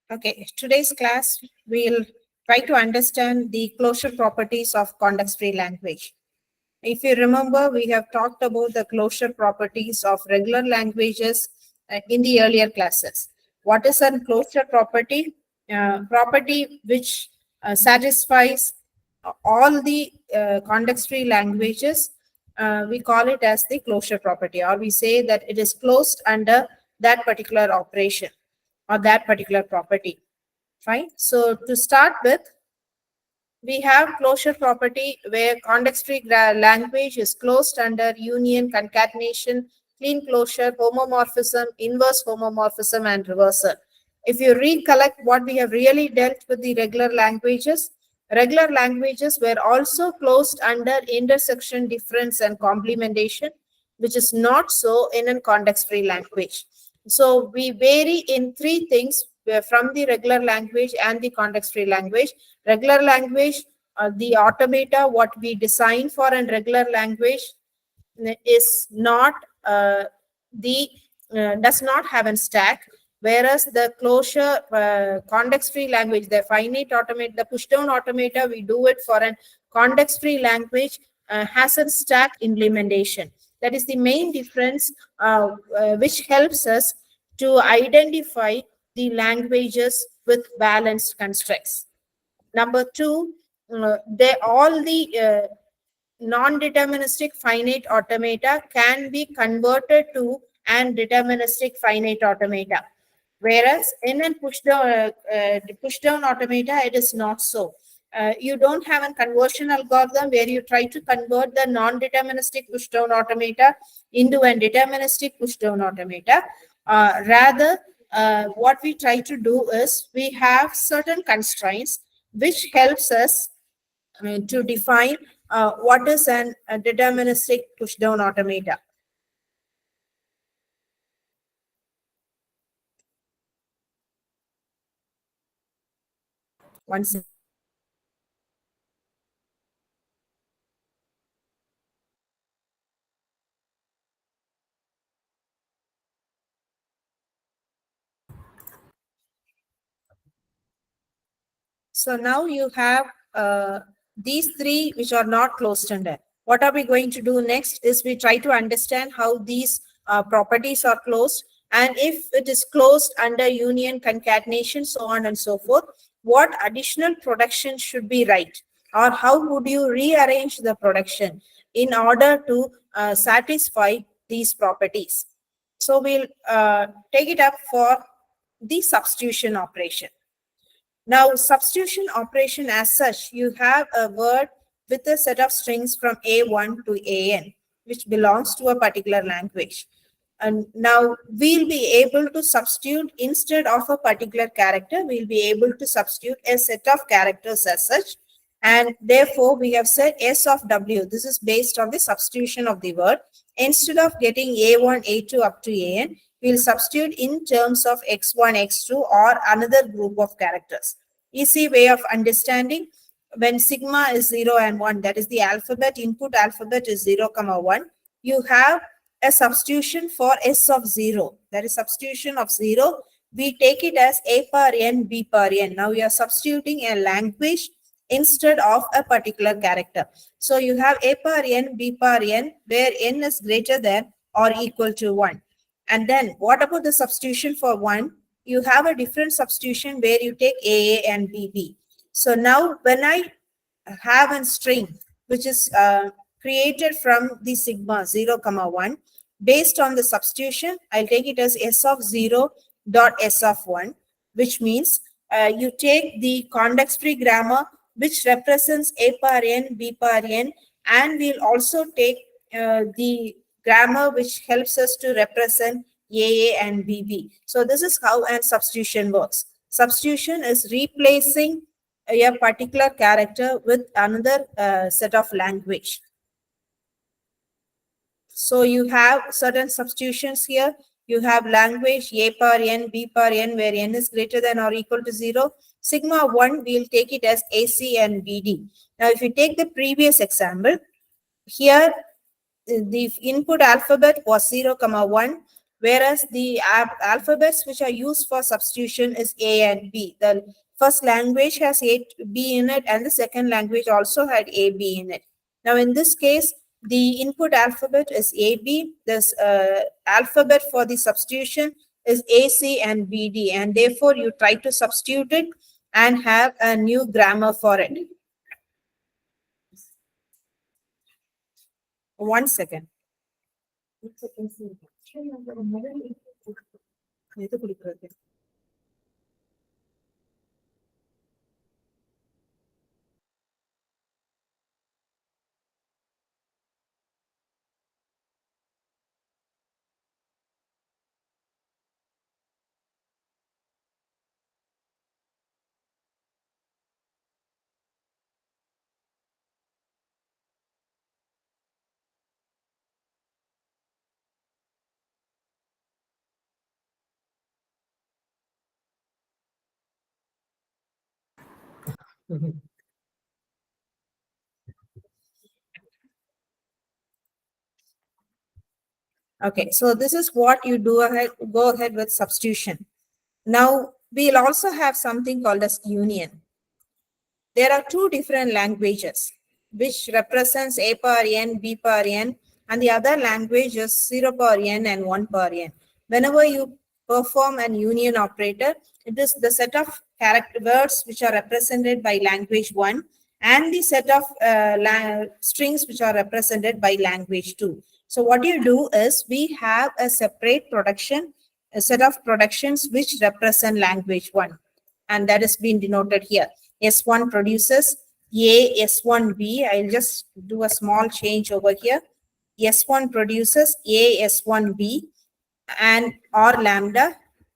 Okay, today's class we'll try to understand the closure properties of context-free language. If you remember, we have talked about the closure properties of regular languages in the earlier classes. What is a closure property? Property which satisfies all the context-free languages. We call it as the closure property, or we say that it is closed under that particular operation or that particular property. Fine. So to start with, we have closure property where context-free language is closed under union, concatenation, clean closure, homomorphism, inverse homomorphism, and reversal. If you recollect what we have really dealt with the regular languages were also closed under intersection, difference, and complementation, which is not so in a context-free language. So we vary in three things from the regular language and the context-free language. Regular language, the automata, what we design for a regular language is not does not have a stack, whereas the closure context-free language, the finite automata, the push-down automata, we do it for a context-free language, has a stack implementation. That is the main difference, which helps us to identify the languages with balanced constructs. Number two, all the non-deterministic finite automata can be converted to an deterministic finite automata. Whereas in a push-down automata, it is not so. You don't have a conversion algorithm where you try to convert the non-deterministic push-down automata into a deterministic push-down automata. Rather, what we try to do is we have certain constraints which helps us to define what is a deterministic push-down automata. Once. So now you have these three which are not closed under. What are we going to do next is we try to understand how these properties are closed, and if it is closed under union, concatenation, so on and so forth, what additional production should be right, or how would you rearrange the production in order to satisfy these properties. So we'll take it up for the substitution operation. Now, substitution operation as such, you have a word with a set of strings from A1 to AN, which belongs to a particular language. And now we'll be able to substitute, instead of a particular character, we'll be able to substitute a set of characters as such. And therefore, we have said S of W. This is based on the substitution of the word. Instead of getting A1, A2 up to AN, we'll substitute in terms of X1, X2 or another group of characters. Easy way of understanding, when sigma is 0 and 1, that is the alphabet, input alphabet is 0, 1, you have a substitution for S of 0. That is substitution of 0. We take it as A per N, B per N. Now you are substituting a language instead of a particular character. So you have A per N, B per N, where N is greater than or equal to 1. And then what about the substitution for 1? You have a different substitution where you take AA and BB. So now when I have a string which is created from the sigma 0, 1, based on the substitution, I'll take it as S of 0 dot S of 1, which means you take the context-free grammar which represents A per N, B per N, and we'll also take the grammar which helps us to represent AA and BB. So this is how a substitution works. Substitution is replacing a particular character with another set of language. So you have certain substitutions here. You have language A per N, B per N, where N is greater than or equal to 0. Sigma 1, we'll take it as AC and BD. Now, if you take the previous example, here the input alphabet was 0, 1. whereas the alphabets which are used for substitution is A and B. The first language has A, B in it, and the second language also had A, B in it. Now, in this case, the input alphabet is AB. This alphabet for the substitution is AC and BD, and therefore you try to substitute it and have a new grammar for it. 1 second. Okay, so this is what you go ahead with substitution. Now, we'll also have something called as union. There are two different languages which represents A power n, B power n, and the other language is 0 power n and 1 power n. Whenever you perform an union operator, it is the set of character words which are represented by language 1 and the set of strings which are represented by language 2. So what you do is we have a separate production, a set of productions which represent language 1, and that is being denoted here. S1 produces A, S1B. I'll just do a small change over here. S1 produces A, S1B, and or lambda.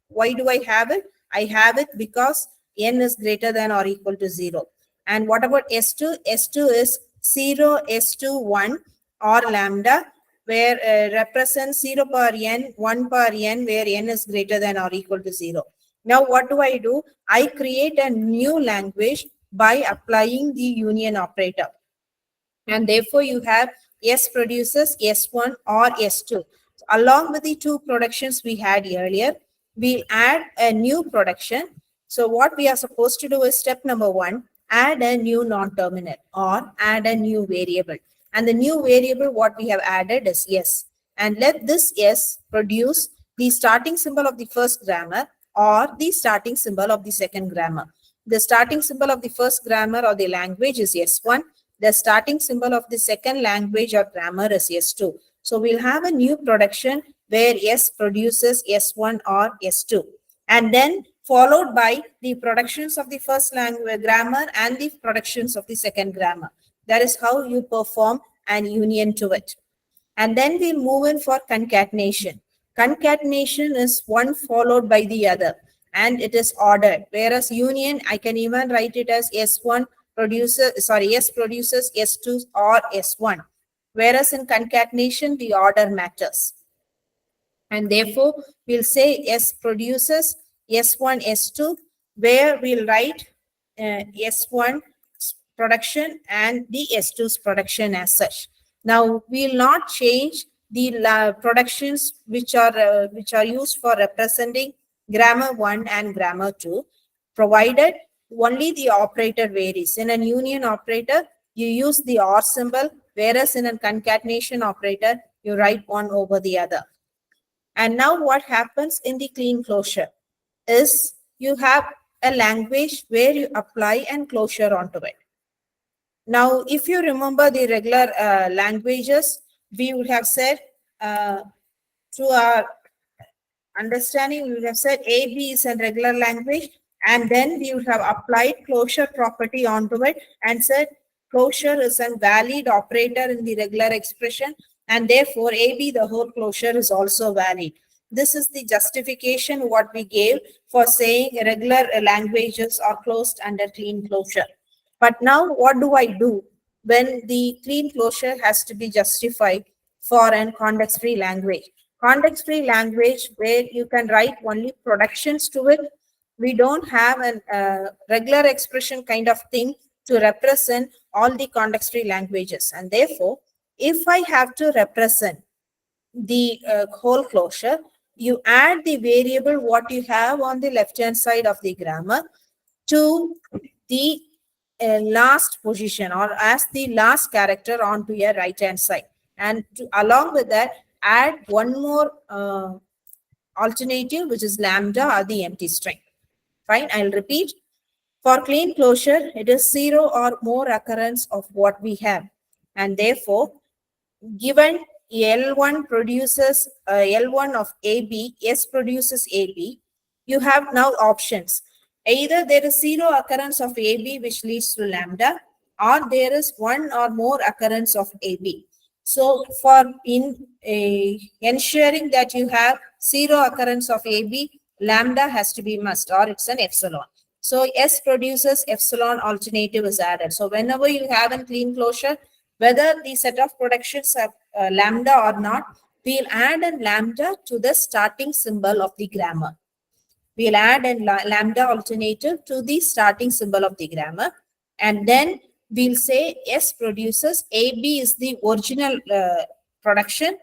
Why do I have it? I have it because n is greater than or equal to 0. And what about S2? S2 is 0, S2, 1 or lambda, where represents 0 power n, 1 power n, where n is greater than or equal to 0. Now, what do? I create a new language by applying the union operator. And therefore, you have S produces S1 or S2. So along with the two productions we had earlier, we'll add a new production. So what we are supposed to do is step number 1, add a new non-terminal or add a new variable. And the new variable what we have added is S. And let this S produce the starting symbol of the first grammar or the starting symbol of the second grammar. The starting symbol of the first grammar or the language is S1. The starting symbol of the second language or grammar is S2. So we'll have a new production where S produces S1 or S2. And then followed by the productions of the first language grammar and the productions of the second grammar. That is how you perform an union to it. And then we'll move in for concatenation. Concatenation is one followed by the other, and it is ordered. Whereas union, I can even write it as S1 produces, S produces S2 or S1. Whereas in concatenation, the order matters. And therefore, we'll say S produces S1, S2, where we'll write S1 production and the S2's production as such. Now, we will not change the productions which are used for representing grammar 1 and grammar 2, provided only the operator varies. In an union operator, you use the OR symbol, whereas in a concatenation operator, you write one over the other. And now what happens in the clean closure is you have a language where you apply and closure onto it. Now, if you remember the regular languages, we would have said, through our understanding, we would have said AB is a regular language, and then we would have applied closure property onto it and said closure is a valid operator in the regular expression, and therefore AB, the whole closure, is also valid. This is the justification what we gave for saying regular languages are closed under clean closure. But now what do I do when the clean closure has to be justified for an context-free language? Context-free language where you can write only productions to it. We don't have a regular expression kind of thing to represent all the context-free languages. And therefore, if I have to represent the whole closure, you add the variable what you have on the left hand side of the grammar to the last position or as the last character onto your right hand side, and along with that add one more alternative, which is lambda or the empty string. Fine, I'll repeat. For clean closure, it is zero or more occurrence of what we have, and therefore given L1 produces L1 of AB, S produces AB, you have now options. Either there is zero occurrence of AB, which leads to lambda, or there is one or more occurrence of AB. So for ensuring that you have zero occurrence of AB, lambda has to be must, or it's an epsilon. So S produces epsilon alternative is added. So whenever you have a clean closure, whether the set of productions are lambda or not, we'll add a lambda to the starting symbol of the grammar. We'll add a lambda alternative to the starting symbol of the grammar, and then we'll say S produces, AB is the original production.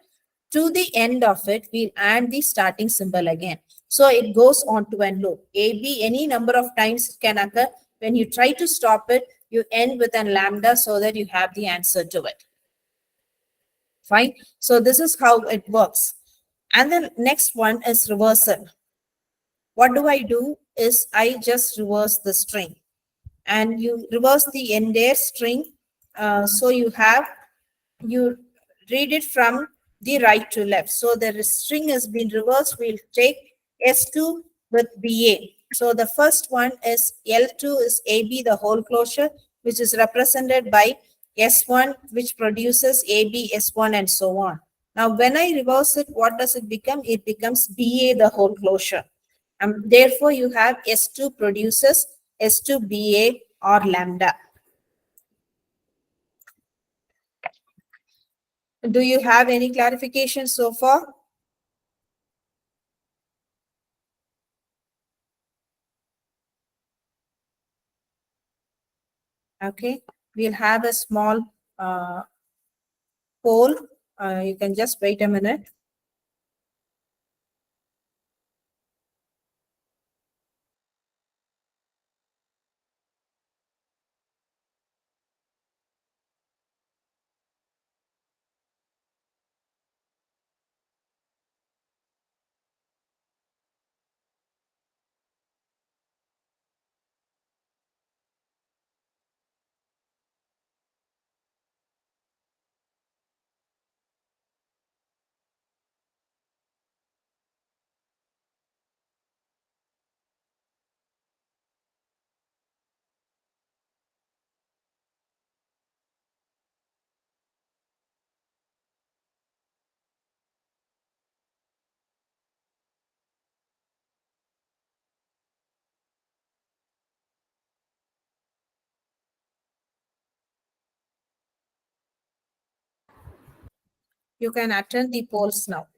To the end of it, we'll add the starting symbol again. So it goes on to an loop. AB, any number of times it can occur. When you try to stop it, you end with a lambda so that you have the answer to it. Fine. So this is how it works. And the next one is reversal. What do I do is I just reverse the string, and you reverse the entire string. So you read it from the right to left. So the string has been reversed. We'll take S2 with BA. So the first one is L2 is AB, the whole closure, which is represented by S1, which produces AB, S1, and so on. Now, when I reverse it, what does it become? It becomes BA, the whole closure. Therefore, you have S2 produces S2 BA or lambda. Do you have any clarification so far? Okay, we'll have a small poll. You can just wait a minute. You can attend the polls now.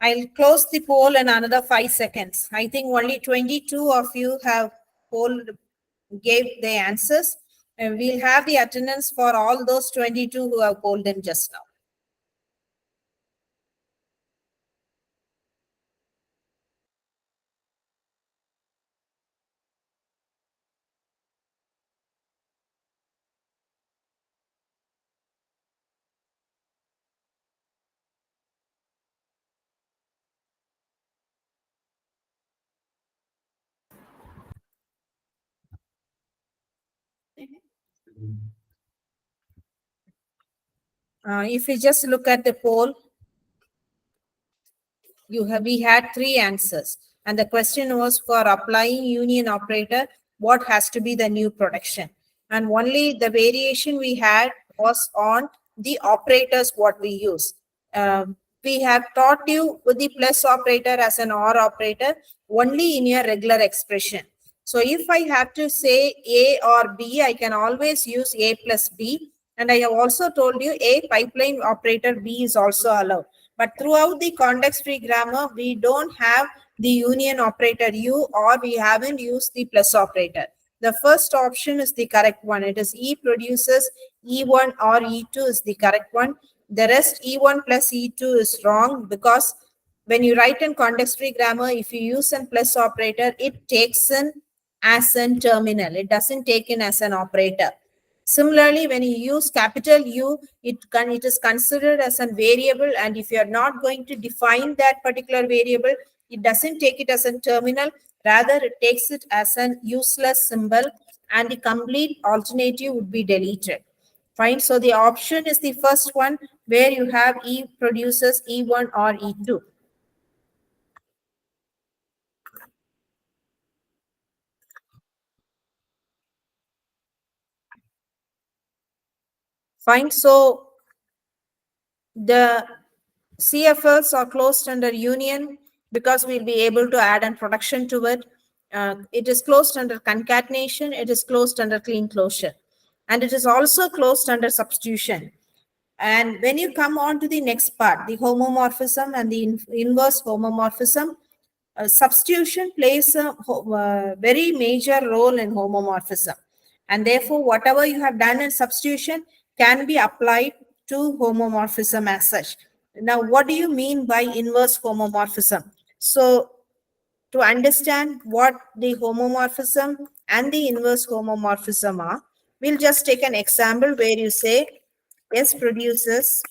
I'll close the poll in another 5 seconds. I think only 22 of you have gave the answers, and we'll have the attendance for all those 22 who have polled in just now. If you just look at the poll, we had three answers, and the question was for applying union operator, what has to be the new production? And only the variation we had was on the operators what we use. We have taught you with the plus operator as an or operator only in your regular expression. So if I have to say A or B, I can always use A plus B. And I have also told you A pipeline operator B is also allowed. But throughout the context-free grammar, we don't have the union operator U, or we haven't used the plus operator. The first option is the correct one. It is E produces E1 or E2 is the correct one. The rest E1 plus E2 is wrong, because when you write in context-free grammar, if you use a plus operator, it takes in as an terminal. It doesn't take in as an operator. Similarly, when you use capital U, it is considered as a variable, and if you are not going to define that particular variable, it doesn't take it as a terminal. Rather, it takes it as an useless symbol, and the complete alternative would be deleted. Fine. So the option is the first one, where you have E produces E1 or E2. Fine. So the CFLs are closed under union because we'll be able to add an production to it. It is closed under concatenation. It is closed under clean closure. And it is also closed under substitution. And when you come on to the next part, the homomorphism and the inverse homomorphism, substitution plays a very major role in homomorphism. And therefore, whatever you have done in substitution can be applied to homomorphism as such. Now, what do you mean by inverse homomorphism? So, to understand what the homomorphism and the inverse homomorphism are, we'll just take an example where you say S produces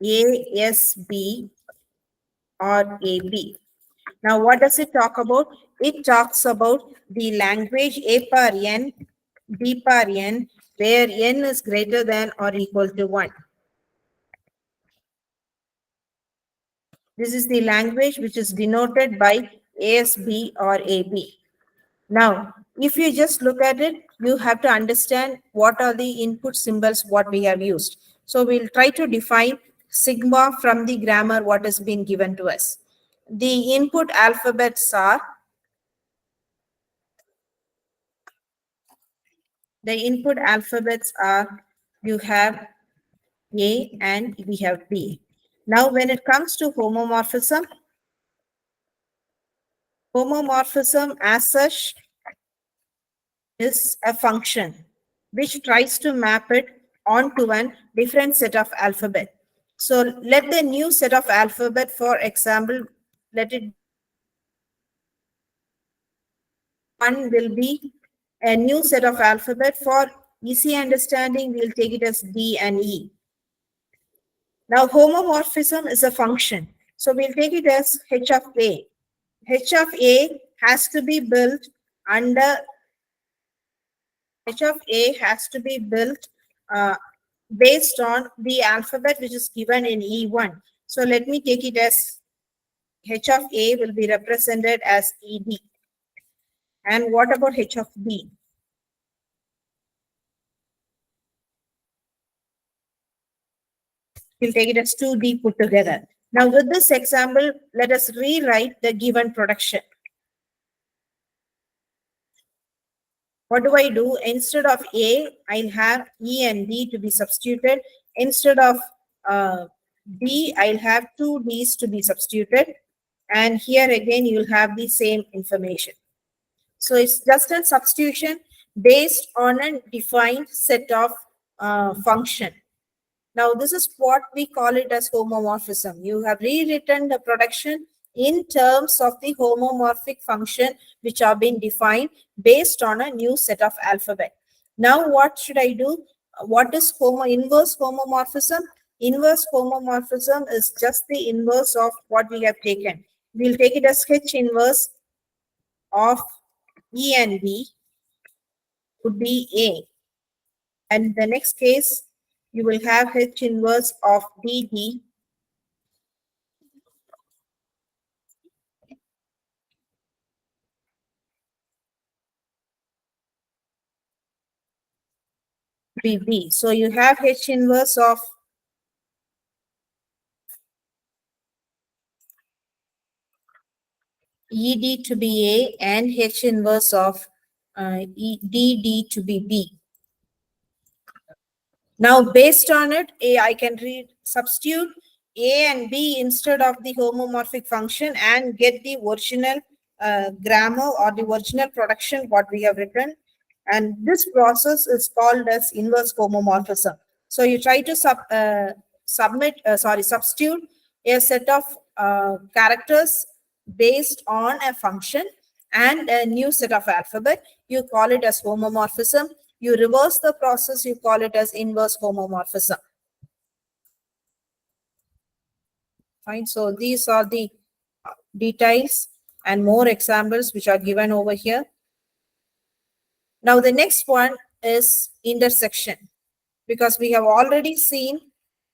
ASB or AB. Now, what does it talk about? It talks about the language A power n, B power n, where n is greater than or equal to 1. This is the language which is denoted by ASB or AB. Now, if you just look at it, you have to understand what are the input symbols what we have used. So we'll try to define sigma from the grammar what has been given to us. The input alphabets are you have A and we have B. Now, when it comes to homomorphism as such is a function which tries to map it onto a different set of alphabet. So let the new set of alphabet, for example, let it one will be a new set of alphabet. For easy understanding, we'll take it as D and E. Now, homomorphism is a function. So we'll take it as H of A. H of A has to be built under H of A has to be built based on the alphabet which is given in E1. So let me take it as H of A will be represented as ED. And what about H of B? We'll take it as 2D put together. Now with this example, let us rewrite the given production. What do I do? Instead of A, I'll have E and D to be substituted. Instead of D, I'll have 2 Ds to be substituted. And here again, you'll have the same information. So it's just a substitution based on a defined set of function. Now, this is what we call it as homomorphism. You have rewritten the production in terms of the homomorphic function which are being defined based on a new set of alphabet. Now, what should I do? What is inverse homomorphism? Inverse homomorphism is just the inverse of what we have taken. We'll take it as H inverse of E and B. would be A. And the next case, you will have H inverse of DD be B. So you have H inverse of ED to be A and H inverse of DD to be B. Now, based on it, I can substitute A and B instead of the homomorphic function and get the original grammar or the original production what we have written. And this process is called as inverse homomorphism. So you try to substitute a set of characters based on a function and a new set of alphabet. You call it as homomorphism. You reverse the process, you call it as inverse homomorphism. Fine. So these are the details and more examples which are given over here. Now the next one is intersection, because we have already seen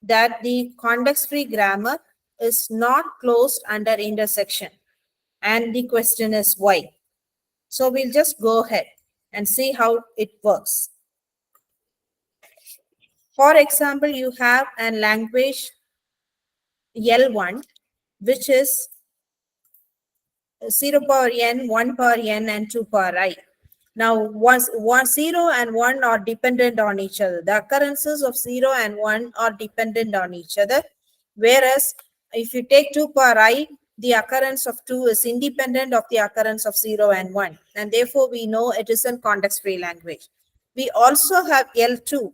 that the context-free grammar is not closed under intersection. And the question is why? So we'll just go ahead and see how it works. For example, you have a language L1, which is 0 power n, 1 power n, and 2 power I. Now, once 0 and 1 are dependent on each other. The occurrences of 0 and 1 are dependent on each other. Whereas, if you take 2 power I, the occurrence of 2 is independent of the occurrence of 0 and 1. And therefore, we know it is a context-free language. We also have L2.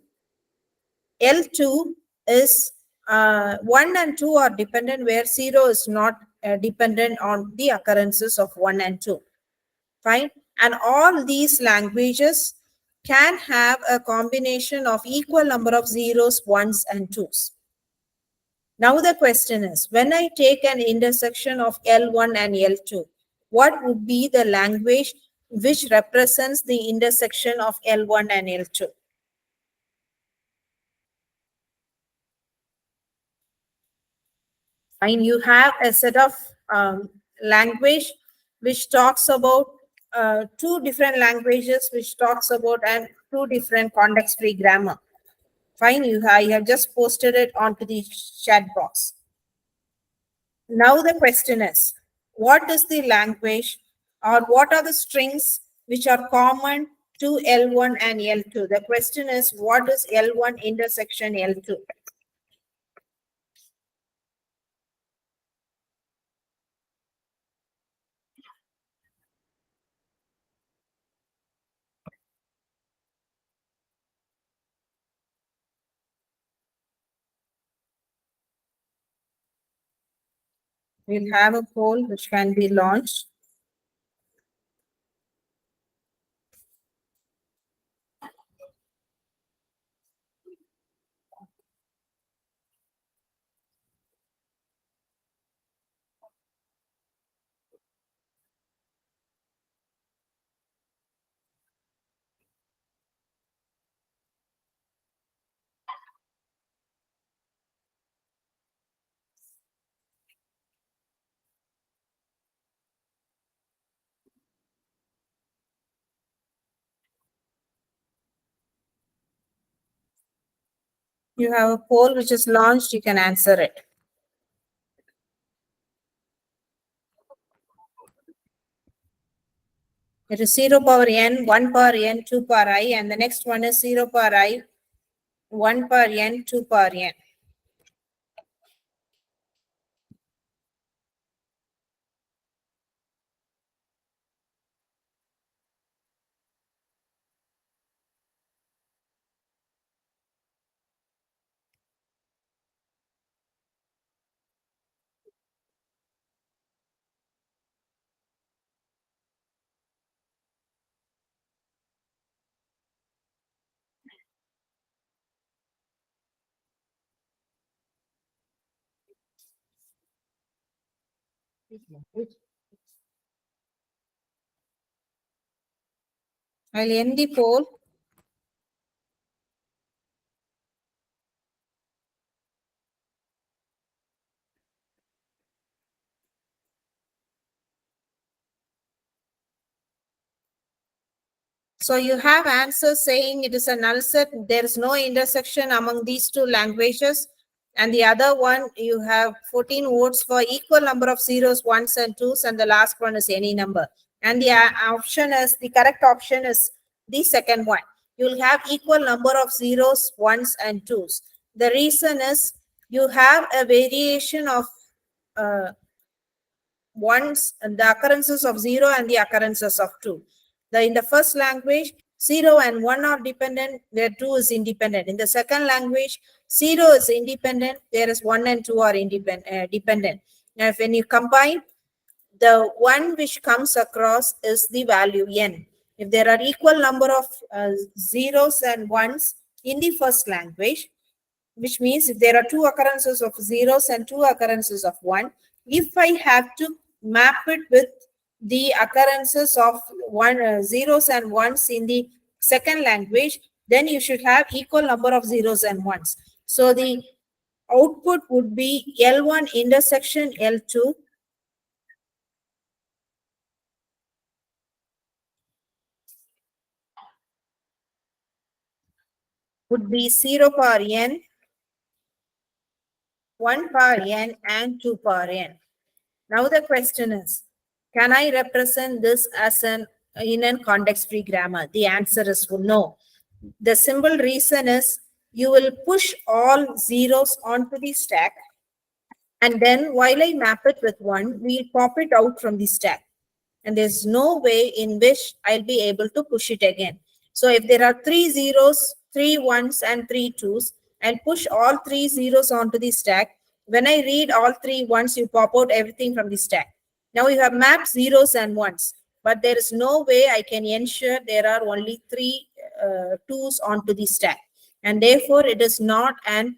L2 is 1 and 2 are dependent, where 0 is not dependent on the occurrences of 1 and 2. Fine. And all these languages can have a combination of equal number of zeros, ones, and twos. Now the question is, when I take an intersection of L1 and L2, what would be the language which represents the intersection of L1 and L2? Fine, you have a set of language which talks about two different languages which talks about and two different context-free grammar. Fine, I have just posted it onto the chat box. Now the question is, what is the language or what are the strings which are common to L1 and L2? The question is, what is L1 intersection L2? We'll have a poll which can be launched. You have a poll which is launched, you can answer it. It is 0 power n, 1 power n, 2 power I, and the next one is 0 power I, 1 power n, 2 power n. I'll end the poll. So you have answers saying it is a null set. There is no intersection among these two languages. And the other one, you have 14 votes for equal number of zeros, ones, and twos. And the last one is any number. And the the correct option is the second one. You will have equal number of zeros, ones, and twos. The reason is you have a variation of ones and the occurrences of 0 and the occurrences of 2. In the first language, 0 and 1 are dependent, where 2 is independent. In the second language, 0 is independent, whereas 1 and 2 are dependent. Now, when you combine, the one which comes across is the value n. If there are equal number of zeros and ones in the first language, which means if there are two occurrences of zeros and two occurrences of one, if I have to map it with the occurrences of zeros and ones in the second language, then you should have equal number of zeros and ones. So the output would be L1 intersection L2 would be 0 power n, 1 power n, and 2 power n. Now the question is, can I represent this as an in a context-free grammar? The answer is no. The simple reason is you will push all zeros onto the stack, and then while I map it with 1, we'll pop it out from the stack. And there's no way in which I'll be able to push it again. So if there are 3 zeros, 3 ones, and 3 twos, I'll push all 3 zeros onto the stack. When I read all 3 ones, you pop out everything from the stack. Now you have mapped zeros and ones, but there is no way I can ensure there are only 3 twos onto the stack. And therefore, it is not an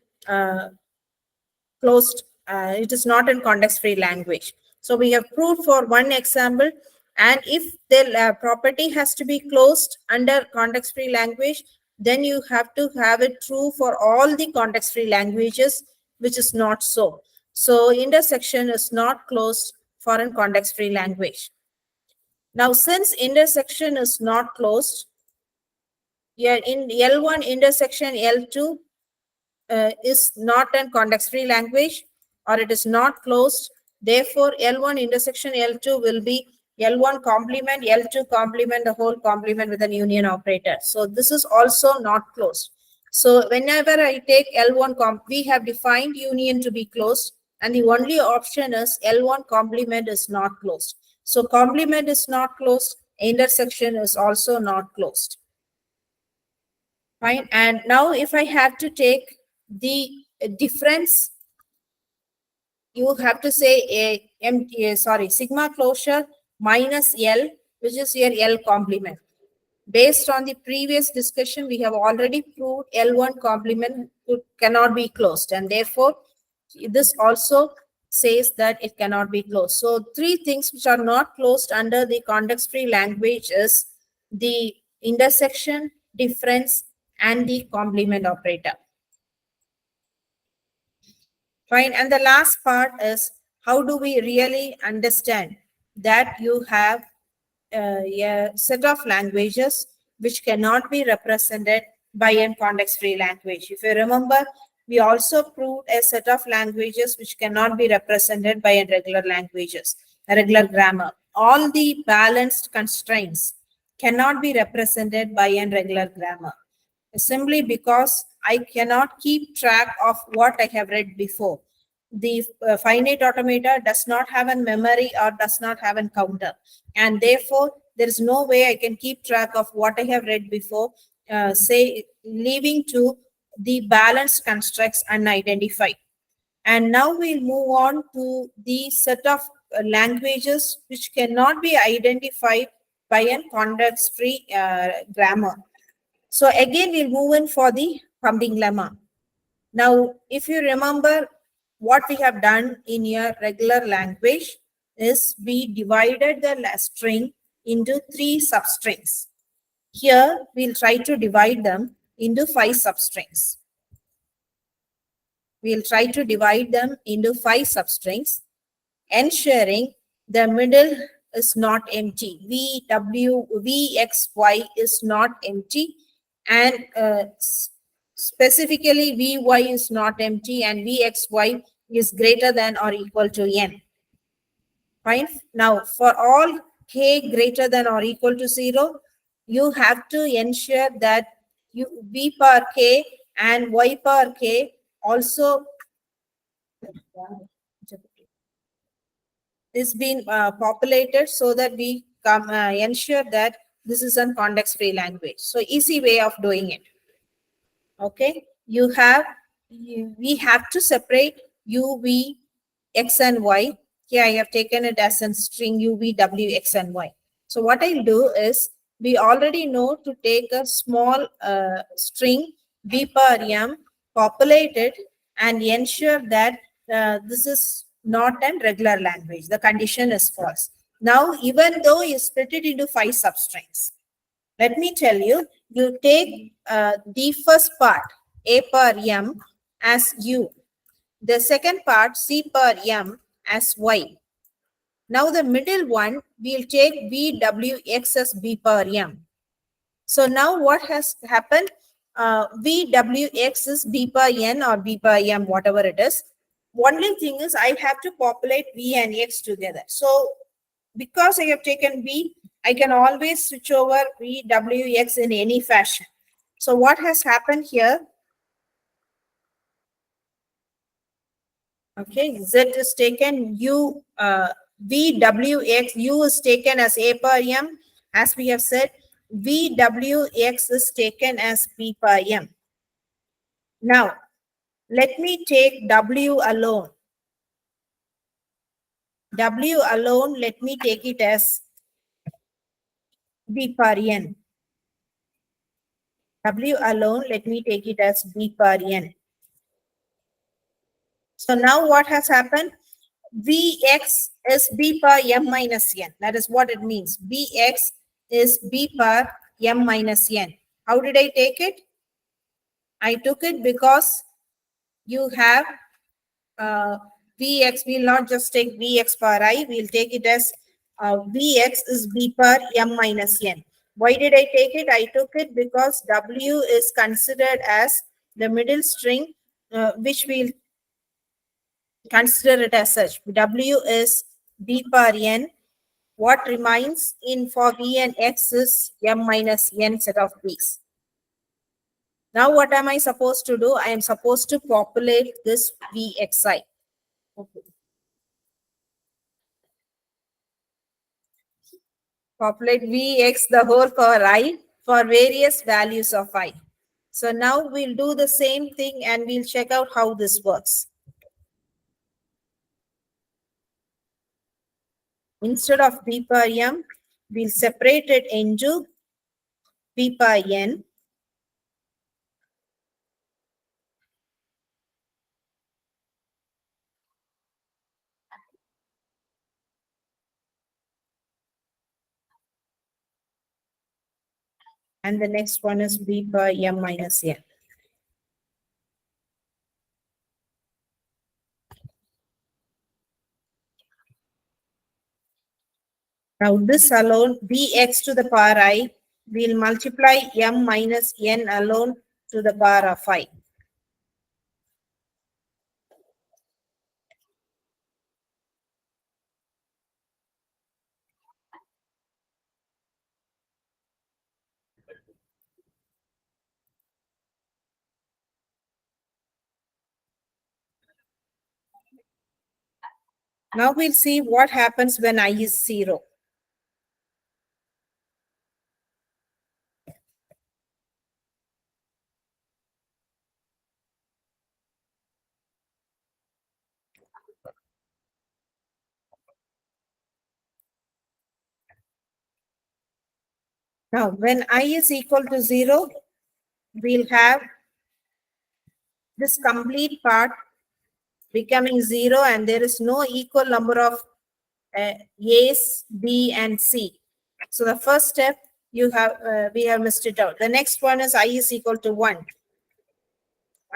closed, it is not in context-free language. So we have proved for one example. And if the property has to be closed under context-free language, then you have to have it true for all the context-free languages, which is not so. So intersection is not closed for a context-free language. Now, since intersection is not closed, yeah, in L1 intersection L2 is not a context-free language, or it is not closed. Therefore, L1 intersection L2 will be L1 complement, L2 complement, the whole complement with an union operator. So this is also not closed. So whenever I take L1 we have defined union to be closed, and the only option is L1 complement is not closed. So complement is not closed, intersection is also not closed. Fine. And now if I have to take the difference, you have to say sigma closure minus L, which is your L complement. Based on the previous discussion, we have already proved L1 complement cannot be closed, and therefore this also says that it cannot be closed. So 3 things which are not closed under the context-free language is the intersection, difference, and the complement operator. Fine. And the last part is, how do we really understand that you have a set of languages which cannot be represented by a context-free language? If you remember, we also proved a set of languages which cannot be represented by a regular languages, a regular grammar. All the balanced constraints cannot be represented by a regular grammar, simply because I cannot keep track of what I have read before. The finite automata does not have a memory or does not have a counter, and therefore there is no way I can keep track of what I have read before, leaving to the balanced constructs unidentified. And now we'll move on to the set of languages which cannot be identified by a context-free grammar. So again, we'll move in for the pumping lemma. Now, if you remember, what we have done in your regular language is we divided the string into 3 substrings. Here, we'll try to divide them into 5 substrings. We'll try to divide them into 5 substrings, ensuring the middle is not empty. Vxy is not empty, and specifically Vy is not empty, and Vxy is greater than or equal to n. Fine. Now, for all k greater than or equal to 0, you have to ensure that v power k and y power k also is being populated, so that we ensure that this is a context free language. So easy way of doing it. Okay, we have to separate u, v, x and y. Here I have taken it as a string u, v, w, x and y. So what I'll do is, we already know to take a small string v per m, populate it, and ensure that this is not a regular language. The condition is false. Now, even though you split it into 5 substrings, let me tell you, you take the first part, a per m, as u. The second part, c per m, as y. Now the middle one, we'll take vwx as b per m. So now what has happened? Vwx is b per n or b per m, whatever it is. Only thing is, I have to populate v and x together. So because I have taken v, I can always switch over vwx in any fashion. So what has happened here? Okay, z is taken, u, vwx, u is taken as a per m, as we have said. Vwx is taken as b per m. Now, let me take w alone. W alone, let me take it as b per n. W alone, let me take it as b per n. So now what has happened? Vx is b per m minus n. That is what it means. Vx is b per m minus n. How did I take it? I took it because you have Vx. We'll not just take Vx per I. We'll take it as Vx is b per m minus n. Why did I take it? I took it because W is considered as the middle string, which we'll consider it as such. W is b per n. What remains in for v and x is m minus n set of b's. Now what am I supposed to do? I am supposed to populate this vxi. Okay. Populate vx the whole power I for various values of I. So now we'll do the same thing and we'll check out how this works. Instead of b per m, we'll separate it into b per n. And the next one is b per m minus n. Now this alone, bx to the power I, we'll multiply m minus n alone to the power of I. Now we'll see what happens when I is 0. Now when I is equal to 0, we'll have this complete part becoming 0, and there is no equal number of A's, B and C. So the first step we have missed it out. The next one is I is equal to 1.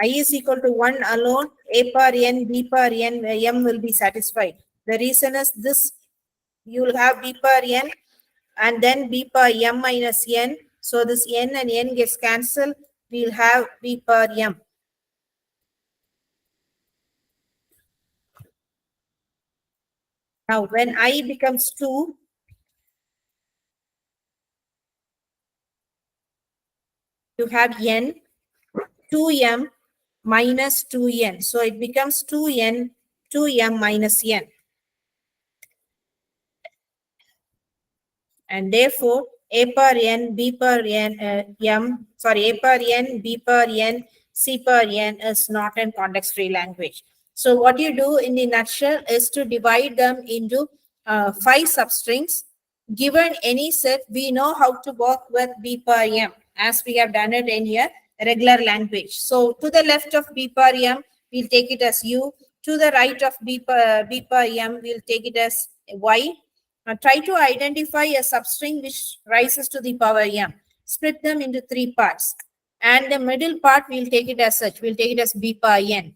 I is equal to 1 alone, A per n, B per n, M will be satisfied. The reason is this You will have b per n and then b per m minus n. So this n and n gets cancelled. We will have b per m. Now, when I becomes 2, you have n, 2m minus 2n. So it becomes 2n, 2m minus n. And therefore, a per n, b per n, a per n, b per n, c per n is not in context-free language. So what you do in the nutshell is to divide them into 5 substrings. Given any set, we know how to work with b per m as we have done it in here, regular language. So to the left of b per m, we'll take it as u. To the right of b per m, we'll take it as y. Try to identify a substring which rises to the power m. Split them into 3 parts. And the middle part, we'll take it as such. We'll take it as b per n.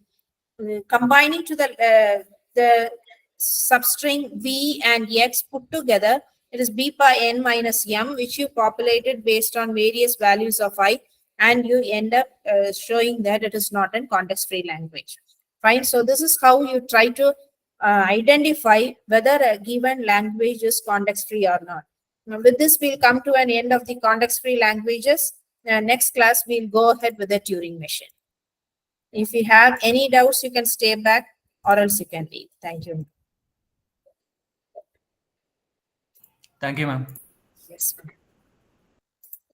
Combining to the substring v and x put together, it is b per n minus m, which you populated based on various values of I, and you end up showing that it is not in context-free language. Fine. So this is how you try to identify whether a given language is context-free or not. Now, with this, we'll come to an end of the context-free languages. Next class, we'll go ahead with the Turing machine. If you have any doubts, you can stay back or else you can leave. Thank you. Thank you, ma'am. Yes, ma'am.